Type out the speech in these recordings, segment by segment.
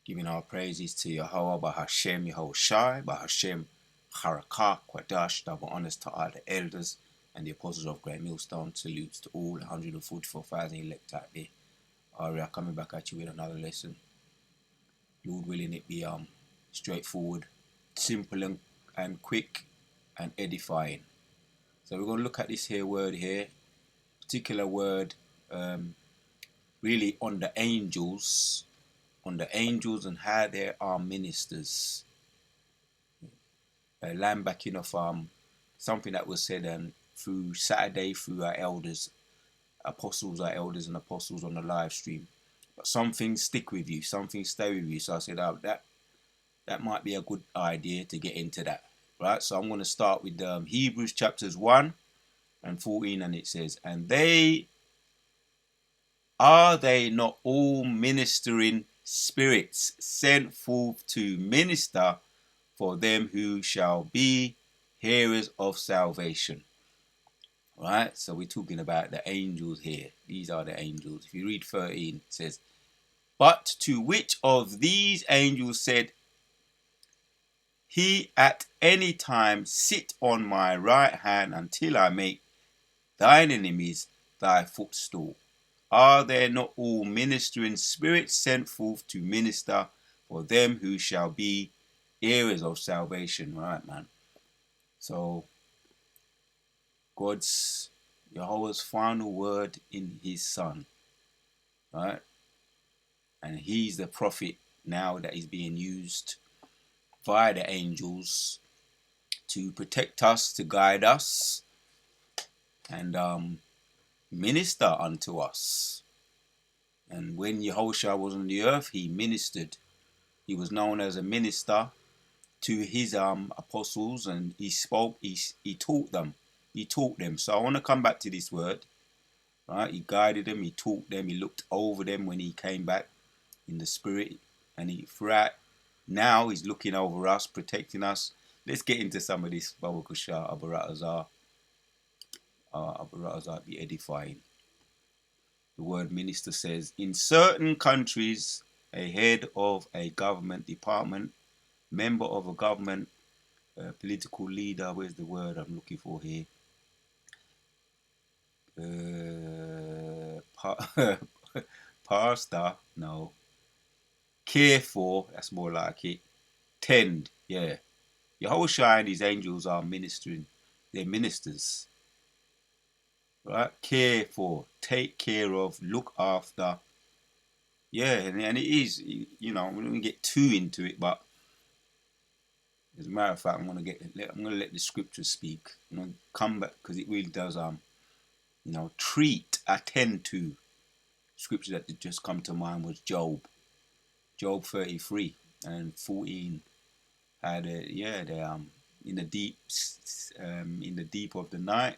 Giving our praises to Yahweh, Bahashem, Yahushai, Bahashem, Harakah, Kwadash, double honors to all the elders and the apostles of Great Millstone. Salutes to all 144,000 elect out there. We are coming back at you with another lesson. Lord willing, it be straightforward, simple and quick and edifying. So we're going to look at this here word here, particular word, really on the angels and how they are ministers. Land backing of something that was said through Saturday through our elders, apostles, our elders and apostles on the live stream. But some things stick with you, some things stay with you. So I said, that might be a good idea to get into that, right? So I'm going to start with Hebrews chapters 1 and 14, and it says, "And are they not all ministering spirits sent forth to minister for them who shall be hearers of salvation?" Right? So we're talking about the angels here. These are the angels. If you read 13, it says, "But to which of these angels said he at any time, sit on my right hand until I make thine enemies thy footstool? Are there not all ministering spirits sent forth to minister for them who shall be heirs of salvation?" Right, man. So God's, Yahweh's final word in his son, right? And he's the prophet now that is being used via the angels to protect us, to guide us, and minister unto us. And when Yahushua was on the earth, he ministered. He was known as a minister to his apostles, and he spoke, he taught them. So I want to come back to this word, right? He guided them, he taught them, he looked over them when he came back in the spirit, and he throughout now he's looking over us, protecting us. Let's get into some of this. Baruch Shah, Abaratazar, be edifying. The word minister says, in certain countries, a head of a government department, member of a government, political leader, where's the word I'm looking for here? Pastor, no. Care for, that's more like it. Tend, yeah. Yahushua and his angels are ministering. They're ministers. Right? Care for, take care of, look after. Yeah, and it is, we don't get too into it, but as a matter of fact, I'm gonna let the scriptures speak. I'm gonna come back because it really does attend to. Scripture that did just come to mind was Job 33 and 14. Had in the deep of the night,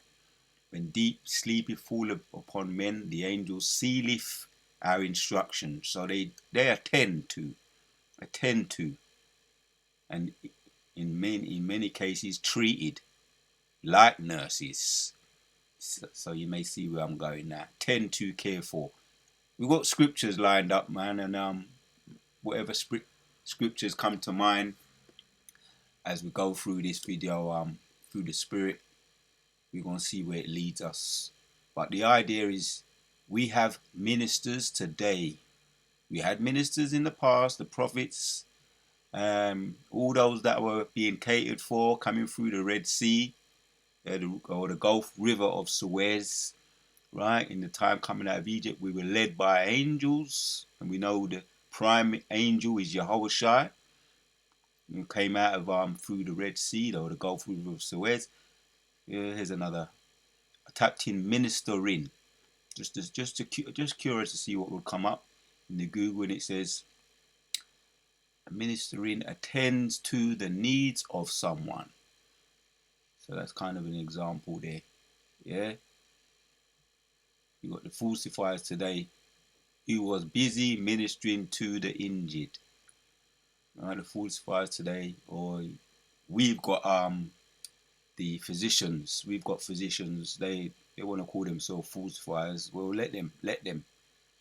when deep sleepy fall upon men, the angels sealeth our instruction. So they attend to, and in many cases treated like nurses. So you may see where I'm going now. Tend to, care for. We've got scriptures lined up, man, and whatever scriptures come to mind as we go through this video, through the spirit, we're going to see where it leads us. But the idea is we have ministers today. We had ministers in the past, the prophets, all those that were being catered for, coming through the Red Sea, or the Gulf River of Suez, right? In the time coming out of Egypt, we were led by angels, and we know the prime angel is Yahushua, who came out of through the Red Sea or the Gulf River of Suez. Here's another. I tapped in ministering, just curious to see what will come up in the Google, and it says ministering attends to the needs of someone. So that's kind of an example there. Yeah. You got the falsifiers today who was busy ministering to the injured. Right, the falsifiers today, or we've got the physicians. We've got physicians. They want to call themselves falsifiers. Well, let them.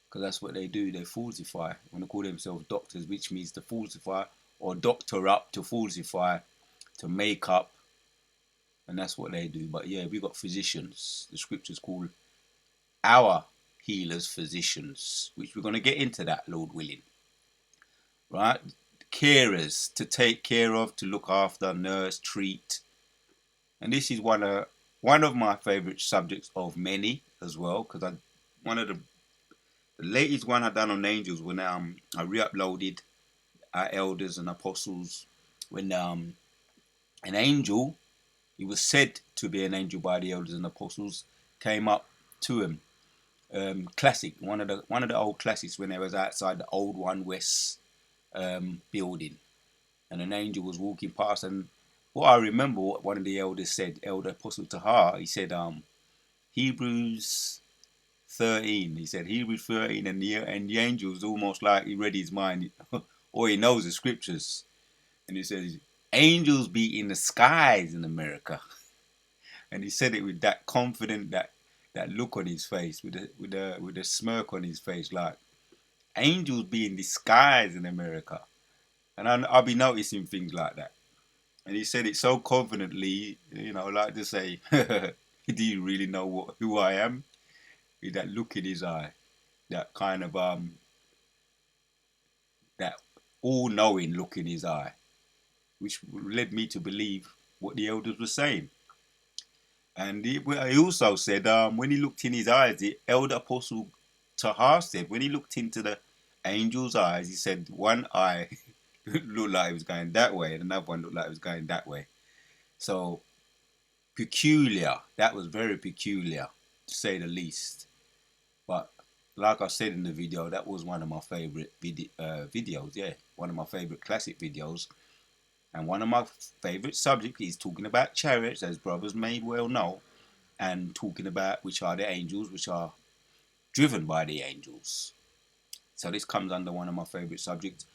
because that's what they do. They falsify. When they call themselves doctors, which means to falsify or doctor up, to falsify, to make up, and that's what they do. But yeah, we got physicians. The scriptures call our healers physicians, which we're going to get into that, Lord willing. Right? Carers, to take care of, to look after, nurse, treat. And this is one of my favorite subjects of many as well, because one of the latest one I done on angels when I re-uploaded our elders and apostles when an angel, he was said to be an angel by the elders and apostles, came up to him. Classic, one of the old classics when they was outside the old One West building, and an angel was walking past. And what I remember, what one of the elders said, Elder Apostle Tahar, he said, Hebrews 13. He said Hebrews 13, and the angel was almost like he read his mind, or he knows the scriptures. And he says, angels be in the skies in America. And he said it with that confident, that look on his face, with a smirk on his face, like angels be in the skies in America. And I'll be noticing things like that. And he said it so confidently, like to say, do you really know who I am? With that look in his eye, that kind of that all-knowing look in his eye, which led me to believe what the elders were saying. And he also said, when he looked in his eyes, the elder apostle Tahar said, when he looked into the angel's eyes, he said one eye looked like it was going that way, and another one looked like it was going that way. So peculiar. That was very peculiar, to say the least. But like I said in the video, that was one of my favorite videos. Yeah, one of my favorite classic videos. And one of my favorite subjects is talking about chariots, as brothers may well know, and talking about which are the angels, which are driven by the angels. So this comes under one of my favorite subjects.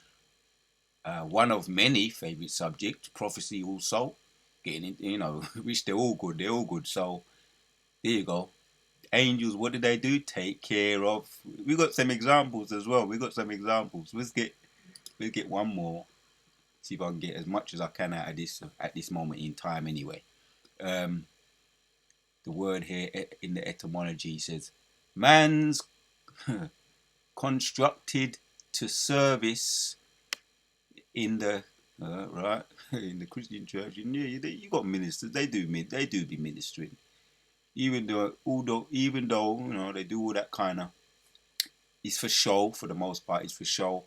One of many favorite subjects, prophecy also, getting in, which they're all good. They're all good. So there you go. Angels, what do they do? Take care of. We got some examples as well. We got some examples. Let's get one more. See if I can get as much as I can out of this at this moment in time. Anyway, the word here in the etymology says, "Man's constructed to service in the right in the Christian church." You got ministers. They do be ministering. Even though they do all that kind of, it's for show for the most part. It's for show,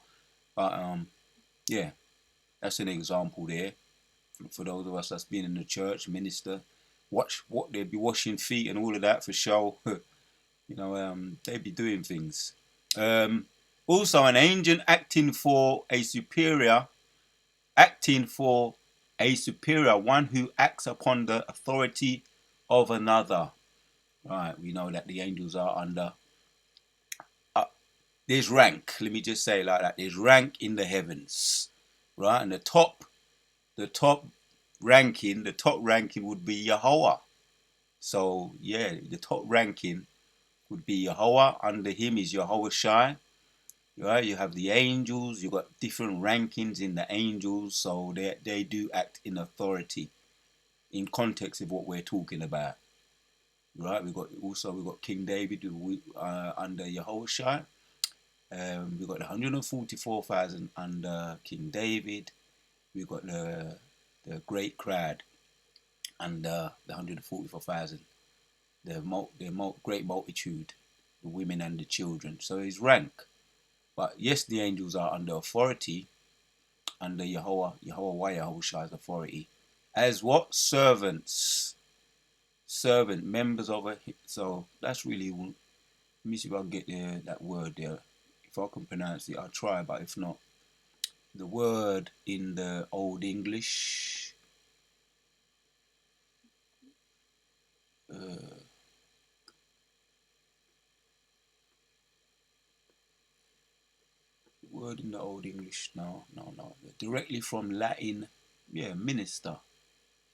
but yeah, that's an example there for those of us that's been in the church, minister, watch what they'd be washing feet and all of that for show. They'd be doing things. Also, an agent acting for a superior, one who acts upon the authority of another. Right, we know that the angels are under. There's rank. Let me just say it like that. There's rank in the heavens, right? And the top ranking would be Yahweh. So yeah, the top ranking would be Yahweh. Under him is Yahweh Shai. Right? You have the angels. You got different rankings in the angels, so they do act in authority, in context of what we're talking about. Right? We got King David under Yehoshua. We got the 144,000 under King David. We got the great crowd under the 144,000. The great multitude, the women and the children. So his rank. But yes, the angels are under authority, under Yahweh's authority. As what? Servants. Members of a. So that's really. Let me see if I can get that word there. If I can pronounce it, I'll try, but if not, the word in the Old English. Word in the Old English. No. Directly from Latin. Yeah, minister.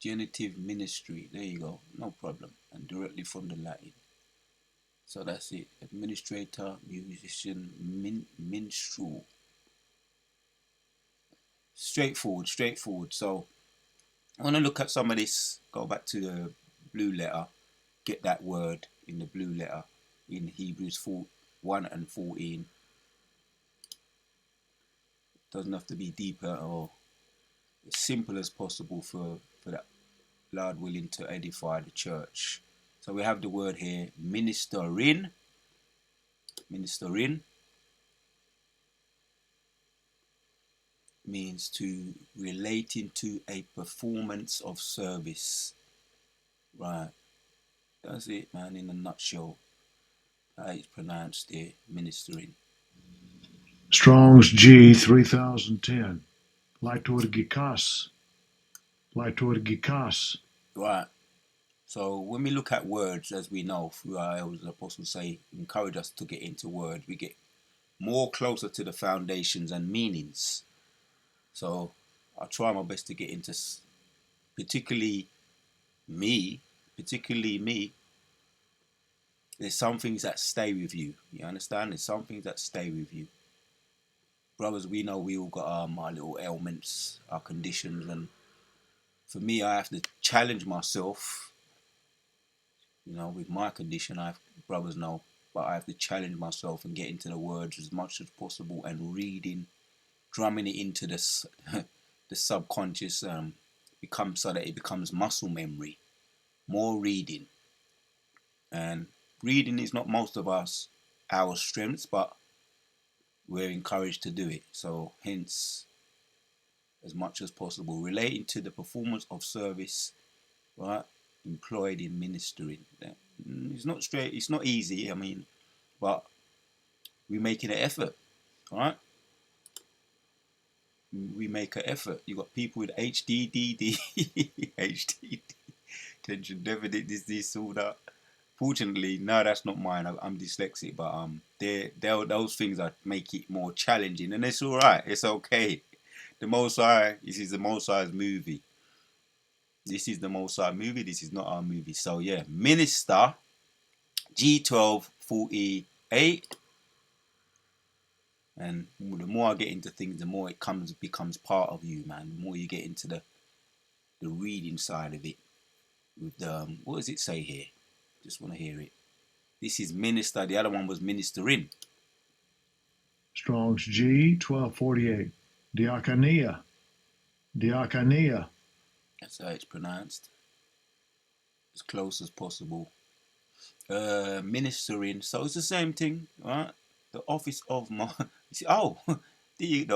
Genitive ministry. There you go. No problem. And directly from the Latin. So that's it. Administrator, musician, minstrel. Straightforward, straightforward. So I want to look at some of this. Go back to the blue letter. Get that word in the blue letter in Hebrews 1 and 14. Doesn't have to be deeper or as simple as possible for that Lord willing to edify the church. So we have the word here, ministering. Ministering means to relating to a performance of service. Right. That's it, man, in a nutshell. How it's pronounced there, ministering. Strong's G 3010. Liturgikos. Liturgikos. Right. So when we look at words, as we know through our elders, apostles say, encourage us to get into words. We get more closer to the foundations and meanings. So I try my best to get into, particularly me, there's some things that stay with you. You understand? There's some things that stay with you. Brothers, we know we all got our little ailments, our conditions, and for me, I have to challenge myself. You know, with my condition, brothers know, but I have to challenge myself and get into the words as much as possible and reading, drumming it into the the subconscious, becomes so that it becomes muscle memory. More reading, and reading is not most of us our strengths, but we're encouraged to do it. So hence, as much as possible, relating to the performance of service, right? Employed in ministering. It's not straight. It's not easy. I mean, but we making an effort, right? We make an effort. You got people with HDDD, HDD, attention deficit disorder. Fortunately, no, that's not mine. I'm dyslexic, but those things that make it more challenging, and it's all right. It's okay. The Most High, this is the Most High's movie. This is the Most High movie. This is not our movie. So yeah, Minister G1248, and the more I get into things, the more it becomes part of you, man. The more you get into the reading side of it. With the what does it say here? Just want to hear it. This is minister. The other one was ministering. Strong's G 1248. Diakonia. Diakonia. That's how it's pronounced. As close as possible. Ministering. So it's the same thing, right? The office of the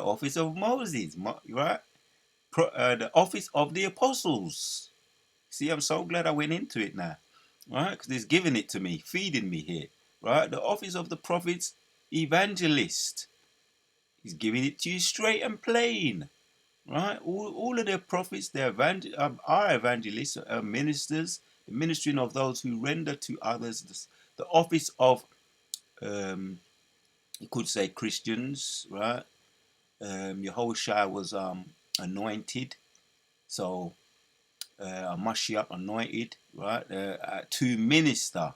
office of Moses, right? The office of the apostles. See, I'm so glad I went into it now, right? Because he's giving it to me, feeding me here, right? The office of the prophets, evangelist. He's giving it to you straight and plain, right? All of the prophets, are evangelists, ministers, the ministering of those who render to others. The office of, you could say, Christians, right? Yehoshua was anointed, so a Mashiach anointed, right? To minister,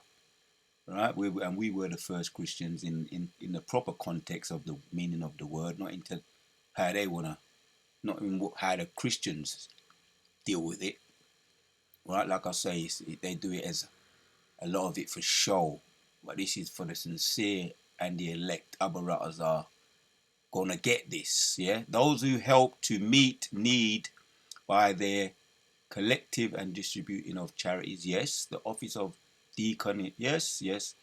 right? We were the first Christians in the proper context of the meaning of the word, not into how they wanna, not in how the Christians deal with it, right? Like I say, they do it as a lot of it for show, but this is for the sincere and the elect. Abarattas are gonna get this, yeah. Those who help to meet need by their collective and distributing of charities, yes. The office of deacon, yes, yes.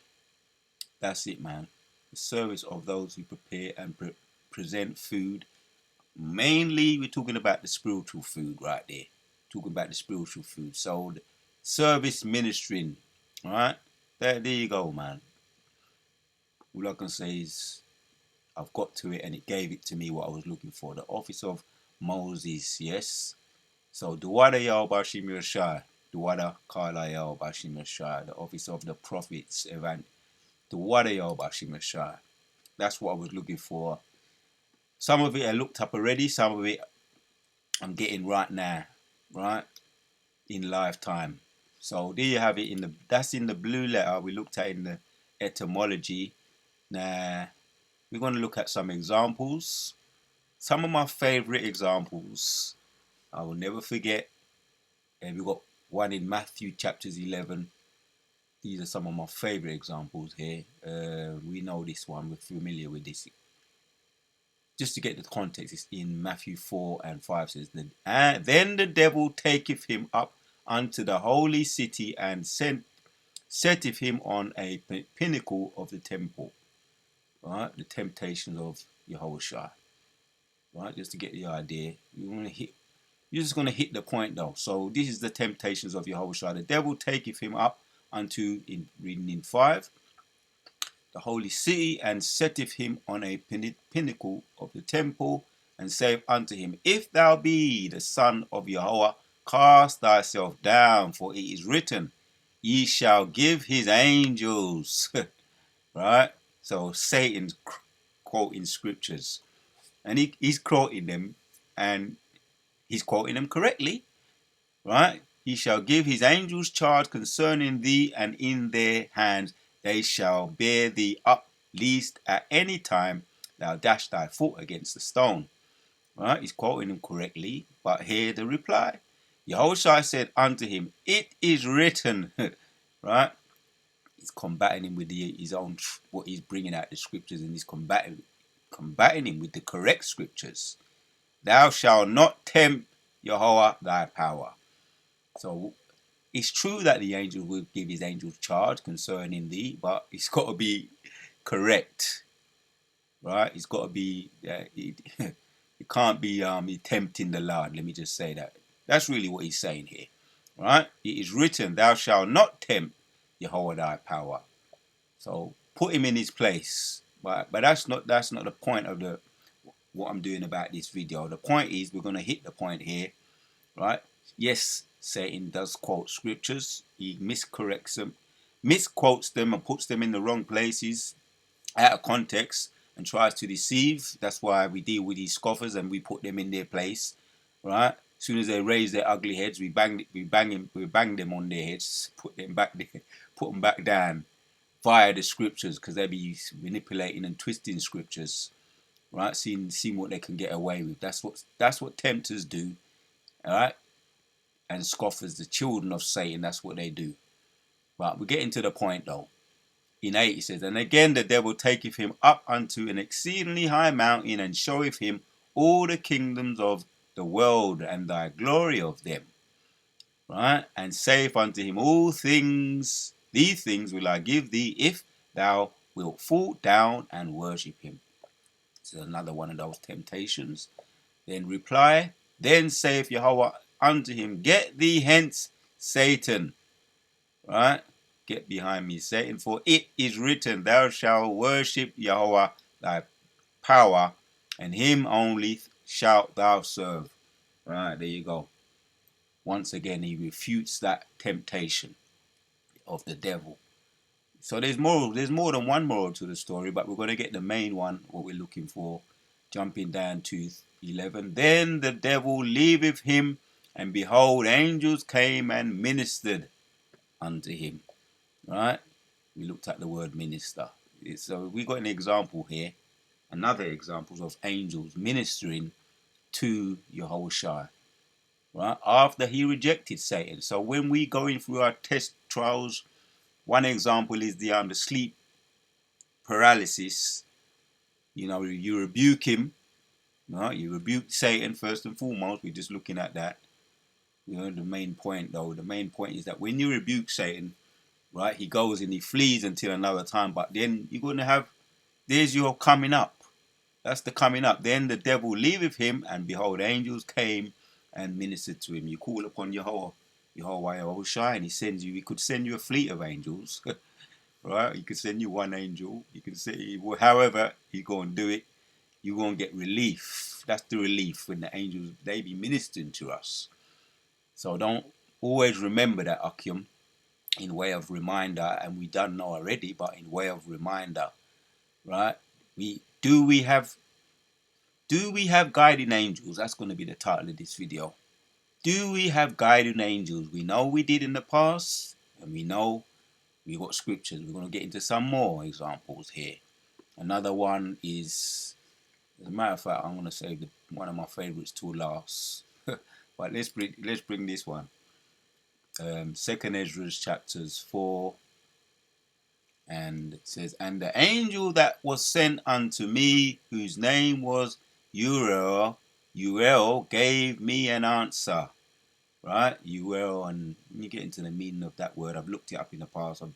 That's it, man. The service of those who prepare and present food. Mainly, we're talking about the spiritual food right there. Talking about the spiritual food. So, the service ministering, all right? There you go, man. All I can say is I've got to it and it gave it to me what I was looking for. The office of Moses, yes. So, Duwada Yao Bashim Yoshai. Duwada Kala Yao Bashim Yoshai. The office of the prophets, Duwada Yao Bashim Yoshai. That's what I was looking for. Some of it I looked up already, some of it I'm getting right now, right? In lifetime. So there you have it. That's in the blue letter. We looked at in the etymology. Now, we're going to look at some examples. Some of my favorite examples I will never forget. And we've got one in Matthew chapters 11. These are some of my favorite examples here. We know this one, we're familiar with this. Just to get the context, it's in Matthew 4 and 5 says, then the devil taketh him up unto the holy city and setteth him on a pinnacle of the temple. Right, the temptations of Yahushua. Right, just to get the idea. You're just going to hit the point though. So this is the temptations of Yahushua. The devil taketh him up unto, reading in 5, the holy city, and setteth him on a pinnacle of the temple, and saith unto him, If thou be the Son of Yahweh, cast thyself down, for it is written, Ye shall give his angels. Right? So Satan's quoting scriptures. And he's quoting them, and he's quoting them correctly. Right? He shall give his angels charge concerning thee, and in their hands they shall bear thee up, lest at any time thou dash thy foot against the stone. Right? He's quoting him correctly, but hear the reply. Yahushua said unto him, It is written. Right? He's combating him with his own, what he's bringing out the scriptures, and he's combating him with the correct scriptures. Thou shalt not tempt Yahweh thy power. So it's true that the angel will give his angels charge concerning thee, but it's got to be correct, right? It's got to be, it can't be tempting the Lord. Let me just say that. That's really what he's saying here, right? It is written, thou shalt not tempt Yahweh thy power. So put him in his place. But that's not the point of what I'm doing about this video. The point is, we're going to hit the point here, right? Yes, Satan does quote scriptures. He misquotes them and puts them in the wrong places out of context and tries to deceive. That's why we deal with these scoffers and we put them in their place, right? As soon as they raise their ugly heads, we bang them on their heads, put them back down via the scriptures, because they be manipulating and twisting scriptures, right? Seeing what they can get away with. That's what tempters do, all right? And scoffers, the children of Satan, that's what they do. But we're getting to the point though. In 8 it says, And again the devil taketh him up unto an exceedingly high mountain, and showeth him all the kingdoms of the world and thy glory of them. Right? And saith unto him, these things will I give thee, if thou wilt fall down and worship him. This is another one of those temptations. Then saith Yahweh unto him, Get thee hence, Satan. Right? Get behind me, Satan, for it is written, Thou shalt worship Yahweh thy power, and him only shalt thou serve. Right, there you go. Once again, he refutes that temptation of the devil. So there's more than one moral to the story, but we're going to get the main one, what we're looking for. Jumping down to 11. Then the devil leaveth him, and behold, angels came and ministered unto him. Right? We looked at the word minister. So we got an example here, another examples of angels ministering to Yahushua, right? After he rejected Satan. So when we going through our test trials, one example is the sleep paralysis. You rebuke him. Right? You rebuke Satan first and foremost. We're just looking at that. The main point though. The main point is that when you rebuke Satan, right, he goes and he flees until another time. But then you're going to have, there's your coming up. That's the coming up. Then the devil leaveth him, and behold, angels came and ministered to him. You call upon Yahweh and he could send you a fleet of angels. Right? He could send you one angel. You can say, however he's going to do it, you're going to get relief. That's the relief when the angels, they be ministering to us. So don't always remember that, Akim, in way of reminder, and we don't know already, but in way of reminder, right? Do we have guardian angels? That's going to be the title of this video. Do we have guardian angels? We know we did in the past, and we know We got scriptures. We're going to get into some more examples here. Another one is, as a matter of fact, I'm going to say one of my favorites to last. But let's bring this one. Second Ezra chapters 4, and it says, and the angel that was sent unto me, whose name was Uriel, gave me an answer. Right? Uriel, and when you get into the meaning of that word, I've looked it up in the past. I've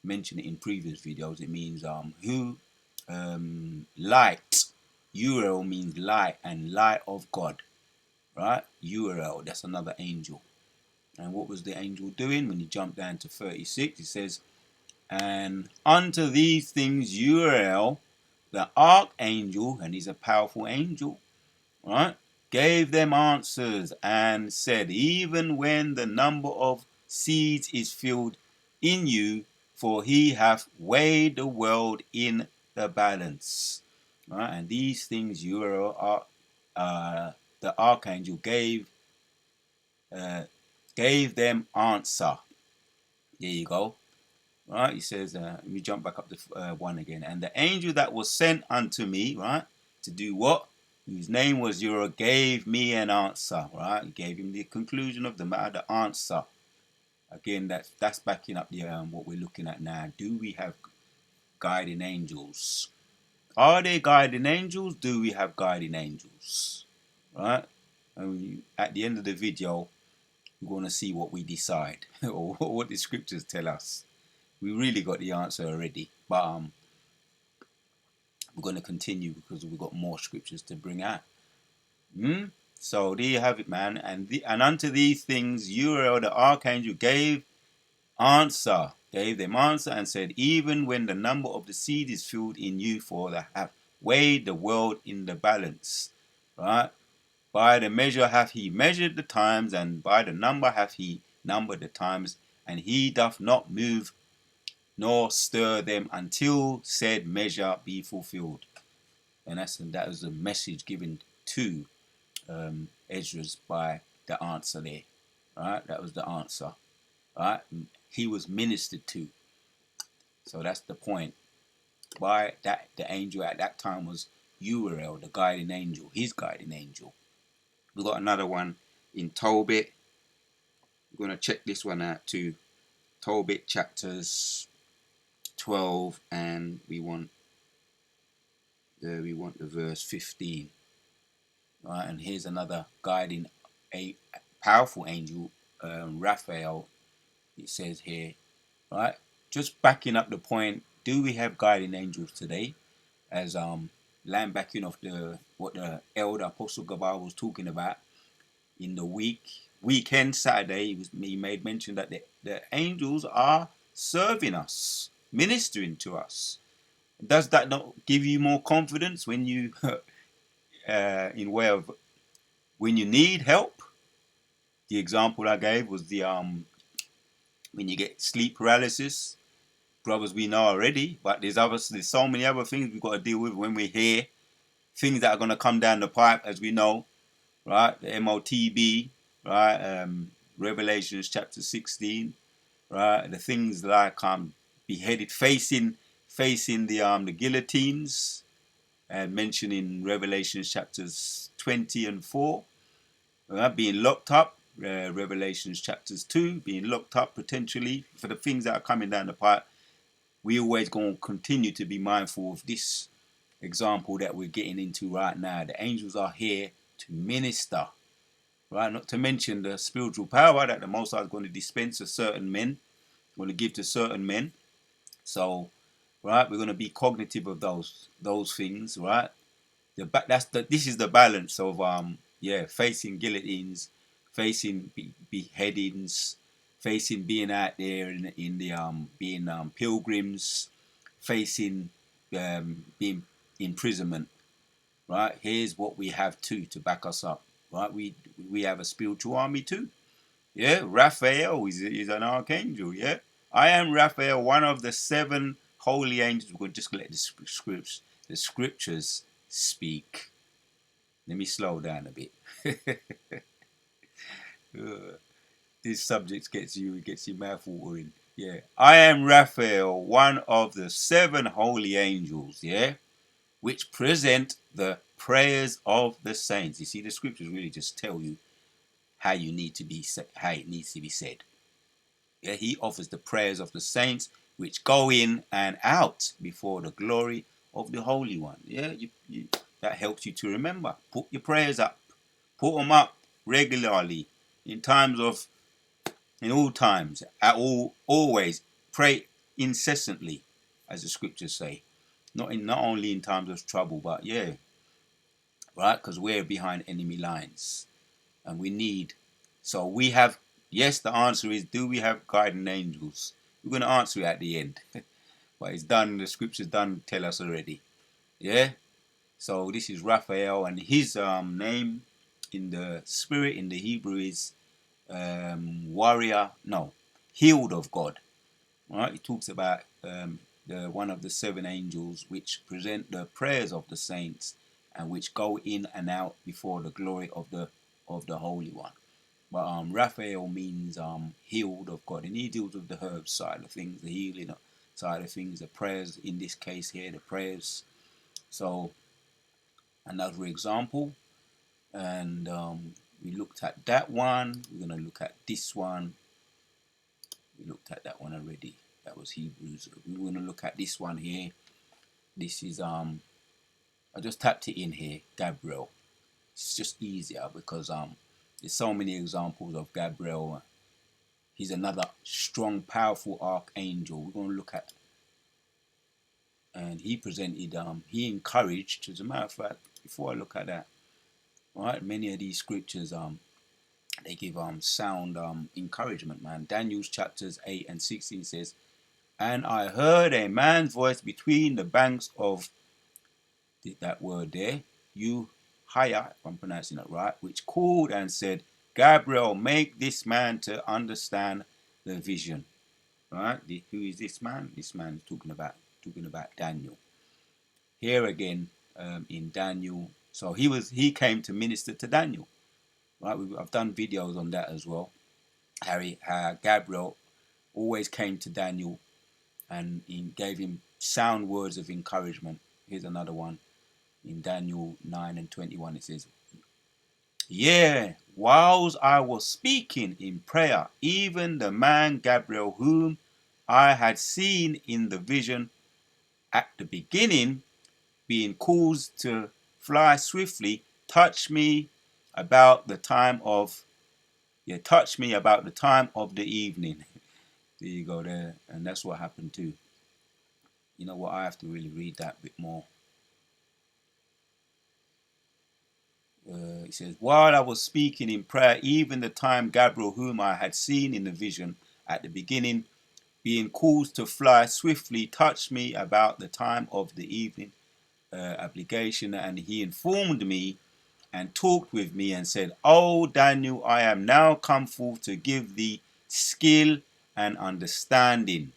mentioned it in previous videos. It means light. Uriel means light and light of God. Right? Uriel, that's another angel. And what was the angel doing? When you jump down to 36, it says, and unto these things Uriel, the archangel, and he's a powerful angel, right, gave them answers and said, even when the number of seeds is filled in you, for he hath weighed the world in the balance. Right? And these things Uriel, the archangel, gave them answer. There you go. Right, he says, let me jump back up to 1 again. And the angel that was sent unto me, right, to do what? Whose name was Uriel, gave me an answer, right? He gave him the conclusion of the matter, the answer. Again, that's backing up the what we're looking at now. Do we have guiding angels? Are there guiding angels? Do we have guiding angels? Right? And at the end of the video, we're going to see what we decide or what the scriptures tell us. We really got the answer already, but we're going to continue because we've got more scriptures to bring out. So there you have it, man. And unto these things Uriel the archangel gave them answer and said, even when the number of the seed is filled in you, for they have weighed the world in the balance. Right? By the measure hath he measured the times, and by the number hath he numbered the times, and he doth not move nor stir them until said measure be fulfilled. And that was a message given to Esdras by the answer there. Right? That was the answer. Right? He was ministered to. So that's the point. By that, the angel at that time was Uriel, the guiding angel, his guiding angel. We got another one in Tobit. We're going to check this one out too. Tobit chapters 12, and we want the verse 15. Right, and here's another guiding, a powerful angel, Raphael. It says here, right, just backing up the point. Do we have guiding angels today? As line backing off what the elder Apostle Gabar was talking about in the weekend Saturday. He made mention that the angels are serving us, ministering to us. Does that not give you more confidence when you, in way of when you need help? The example I gave was the when you get sleep paralysis. Brothers, we know already, but there's so many other things we've got to deal with when we hear things that are going to come down the pipe, as we know, right? The MOTB, right? Revelations chapter 16, right? The things like beheaded, facing the guillotines, and mentioned in Revelations chapters 20 and 4, being locked up. Revelations chapters 2, being locked up potentially for the things that are coming down the pipe. We always going to continue to be mindful of this example that we're getting into right now. The angels are here to minister, right? Not to mention the spiritual power that the Most High is going to dispense to certain men, going to give to certain men. So, right, we're going to be cognitive of those things, right? This is the balance of facing guillotines, facing beheadings, facing being out there in the being pilgrims, facing being imprisonment. Right, here's what we have to back us up. Right, we have a spiritual army too. Yeah, Raphael is an archangel. Yeah, I am Raphael, one of the 7 holy angels. We're just let the scriptures speak. Let me slow down a bit. This subject gets your mouth watering. Yeah. I am Raphael, one of the 7 holy angels, yeah, which present the prayers of the saints. You see, the scriptures really just tell you how you need to be how it needs to be said. Yeah, he offers the prayers of the saints which go in and out before the glory of the Holy One. Yeah, that helps you to remember. Put your prayers up. Put them up regularly in times of, in all times, at all, always. Pray incessantly, as the scriptures say. Not only in times of trouble, but yeah, right? Because we're behind enemy lines, and we need. So we have. Yes, the answer is: do we have guardian angels? We're going to answer it at the end, but it's done. The scriptures done tell us already. Yeah. So this is Raphael, and his name in the spirit in the Hebrew is warrior. No, healed of God. All right. He talks about the one of the 7 angels which present the prayers of the saints and which go in and out before the glory of the Holy One. But Raphael means healed of God, and he deals with the herbs side of things, the healing side of things, the prayers in this case here, the prayers. So another example, and we looked at that one. We're going to look at this one. We looked at that one already. That was Hebrews. We're going to look at this one here. This is I just tapped it in here, Gabriel. It's just easier because there's so many examples of Gabriel. He's another strong, powerful archangel. We're going to look at, and he presented, he encouraged. As a matter of fact, before I look at that, right, many of these scriptures, they give sound encouragement, man. Daniel's chapters 8 and 16 says, "And I heard a man's voice between the banks of that word there, you higher, if I'm pronouncing it right, which called and said, Gabriel, make this man to understand the vision." Right? Who is this man? This man is talking about Daniel. Here again, in Daniel, so he came to minister to Daniel. Right? I've done videos on that as well. How Gabriel always came to Daniel and he gave him sound words of encouragement. Here's another one in Daniel 9 and 21. It says, "Yeah, whilst I was speaking in prayer, even the man Gabriel, whom I had seen in the vision at the beginning, being caused to fly swiftly, touched me about the time of the evening." There you go there, and that's what happened too. You know what? I have to really read that a bit more. It says, "While I was speaking in prayer, even the time Gabriel, whom I had seen in the vision at the beginning, being caused to fly swiftly, touched me about the time of the evening obligation, and he informed me and talked with me and said, Oh, Daniel, I am now come forth to give thee skill and understanding."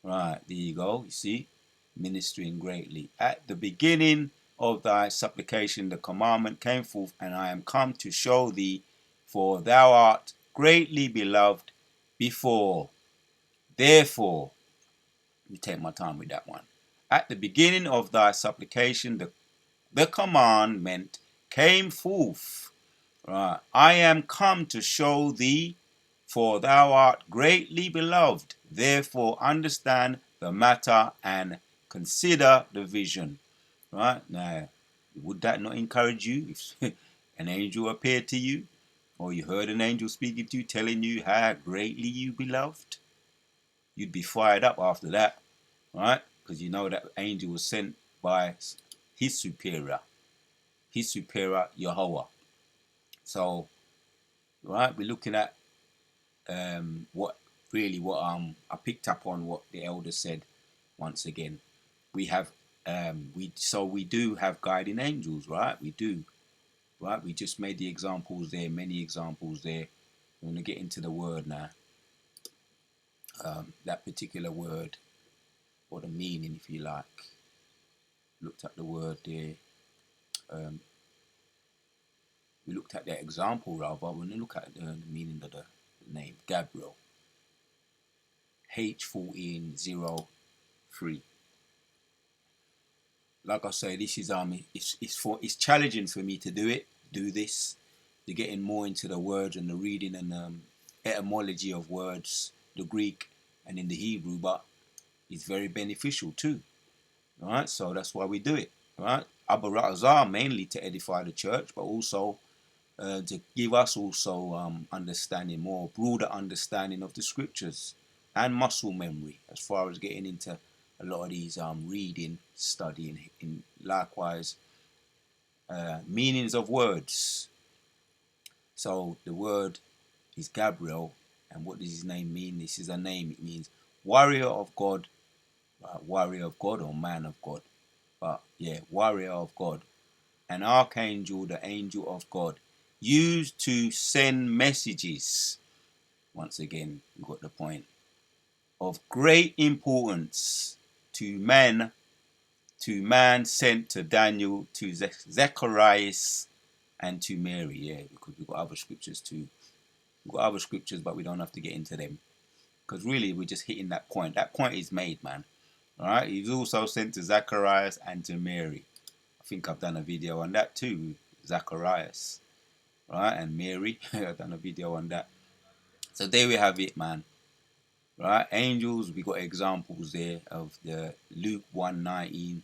Right, there you go. You see, ministering greatly. "At the beginning of thy supplication, the commandment came forth, and I am come to show thee, for thou art greatly beloved before. Therefore," let me take my time with that one. "At the beginning of thy supplication, the commandment came forth. Right. I am come to show thee, for thou art greatly beloved. Therefore, understand the matter and consider the vision." Right. Now, would that not encourage you if an angel appeared to you, or you heard an angel speaking to you, telling you how greatly you beloved? You'd be fired up after that, right? Because you know that angel was sent by his superior Yahweh. So, right, we're looking at what I picked up on what the elder said. Once again, we have we do have guiding angels, right? We do, right? We just made the examples there, many examples there. We're going to get into the word now. That particular word, or the meaning, if you like. Looked at the word there. We looked at the example rather. When we look at the meaning of the name Gabriel, H1403. Like I say, this is it's challenging for me to do this, to getting more into the words and the reading and etymology of words, the Greek and in the Hebrew, but it's very beneficial too. All right, so that's why we do it. All right, Abba Ratazar mainly to edify the church, but also to give us also understanding, more broader understanding of the scriptures and muscle memory, as far as getting into a lot of these reading, studying, in likewise meanings of words. So the word is Gabriel, and what does his name mean? This is a name. It means warrior of God, warrior of God or man of God. But yeah, warrior of God, an archangel, the angel of God, used to send messages. Once again, we got the point. Of great importance to man sent to Daniel, to Zacharias, and to Mary. Yeah, because we've got other scriptures too. We've got other scriptures, but we don't have to get into them. Because really, we're just hitting that point. That point is made, man. All right. He's also sent to Zacharias and to Mary. I think I've done a video on that too. Zacharias, right, and Mary. I've done a video on that. So there we have it, man. Right, angels. We got examples there of the Luke 1:19.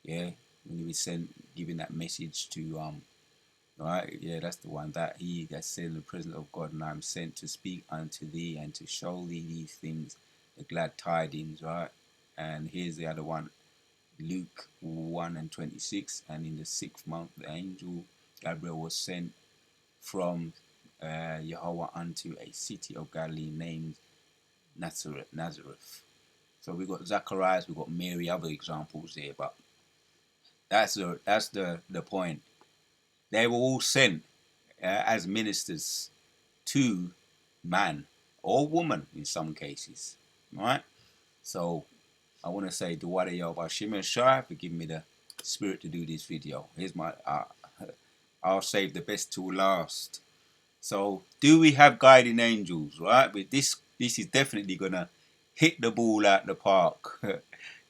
Yeah, when he was giving that message to Right, yeah, that's the one, that he that said in the presence of God, and I am sent to speak unto thee and to show thee these things, the glad tidings, right? And here's the other one, Luke 1:26, and in the 6th month the angel Gabriel was sent from Yahweh unto a city of Galilee named Nazareth. So we got Zacharias, we got Mary, other examples there, but that's the point. They were all sent as ministers to man or woman in some cases, right? So I want to say Duwada Yoba Shimon Shai for giving me the spirit to do this video. Here's my I'll save the best till last. So do we have guiding angels, right? But this is definitely gonna hit the ball out the park.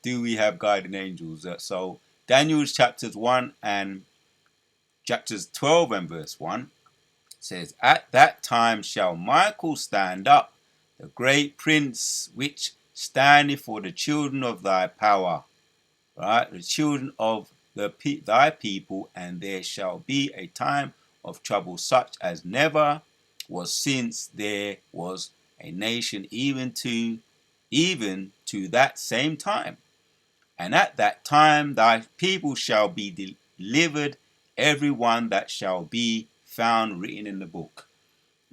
Do we have guiding angels? So Daniel's chapters 1 and chapters 12 and verse 1 says, at that time shall Michael stand up, the great prince, which standeth for the children of thy power, right? The children of thy people, and there shall be a time of trouble such as never was since there was a nation, even to that same time. And at that time thy people shall be delivered, every one that shall be found written in the book.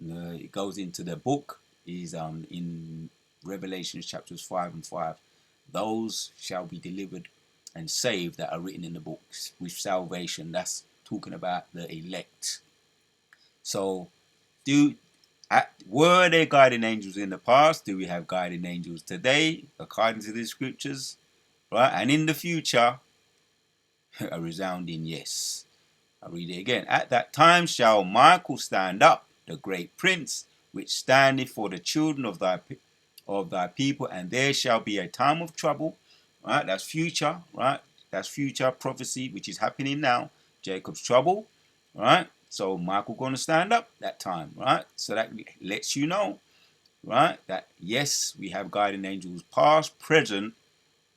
It goes into the book is in Revelation chapters 5 and 5. Those shall be delivered and saved that are written in the books with salvation. That's talking about the elect. So were there guardian angels in the past? Do we have guardian angels today according to the scriptures? Right, and in the future, a resounding yes. I'll read it again. At that time shall Michael stand up, the great prince, which standeth for the children of thy people, and there shall be a time of trouble. Right, that's future. Right, that's future prophecy, which is happening now. Jacob's trouble. Right, so Michael going to stand up that time. Right, so that lets you know, right, that yes, we have guardian angels, past, present,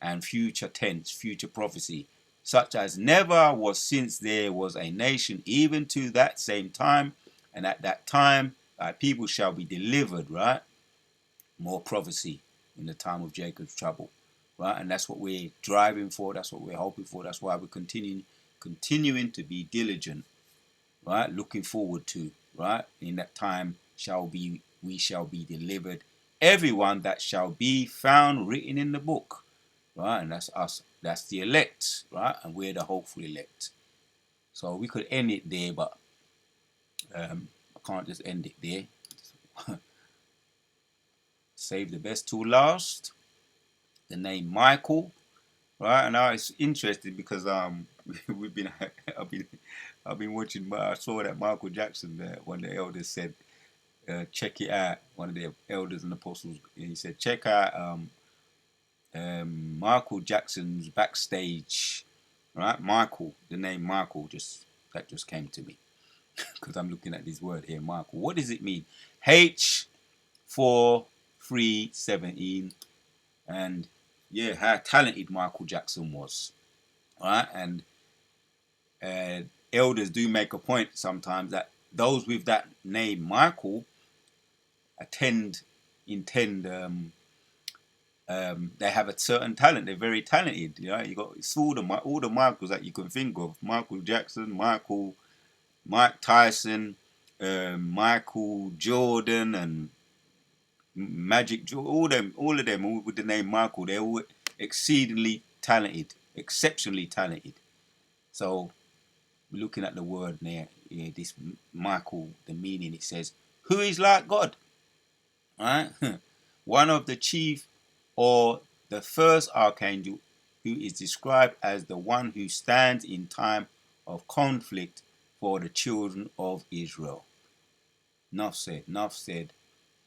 and future tense, future prophecy, such as never was since there was a nation, even to that same time, and at that time thy people shall be delivered, right? More prophecy in the time of Jacob's trouble, right? And that's what we're driving for, that's what we're hoping for, that's why we're continuing to be diligent, right? Looking forward to, right? In that time we shall be delivered, everyone that shall be found written in the book. Right, and that's us. That's the elect, right? And we're the hopeful elect. So we could end it there, but I can't just end it there. Save the best till last. The name Michael, right? And now it's interesting because we've been I've been watching. I saw that Michael Jackson, one of the elders said check it out. One of the elders and apostles, he said, check out Michael Jackson's backstage. Right, Michael. The name Michael just came to me because I'm looking at this word here, Michael. What does it mean? H4317, and yeah, how talented Michael Jackson was. Right, and elders do make a point sometimes that those with that name Michael intend they have a certain talent. They're very talented. You know, you got all the Michaels that you can think of: Michael Jackson, Mike Tyson, Michael Jordan, and Magic Jordan. All of them, all with the name Michael. They're all exceedingly talented, exceptionally talented. So, we're looking at the word there. Yeah, this Michael, the meaning, it says, "Who is like God?" Right? One of the chief or the first archangel, who is described as the one who stands in time of conflict for the children of Israel. Enough said, enough said.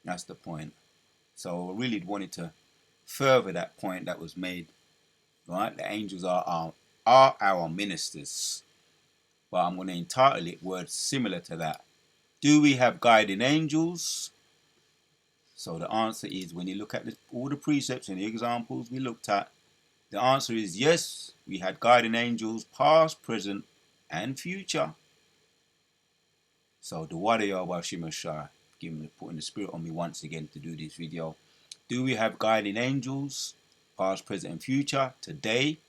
That's the point. So I really wanted to further that point that was made. Right? The angels are our ministers. But I'm going to entitle it words similar to that. Do we have guiding angels? So the answer is, when you look at all the precepts and the examples we looked at, the answer is yes, we had guardian angels, past, present, and future. So the Wadaya Washimashah, putting the spirit on me once again to do this video. Do we have guiding angels, past, present, and future today?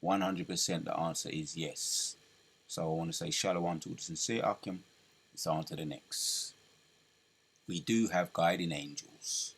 100% the answer is yes. So I want to say shalom to the sincere Akim. It's on to the next. We do have guiding angels.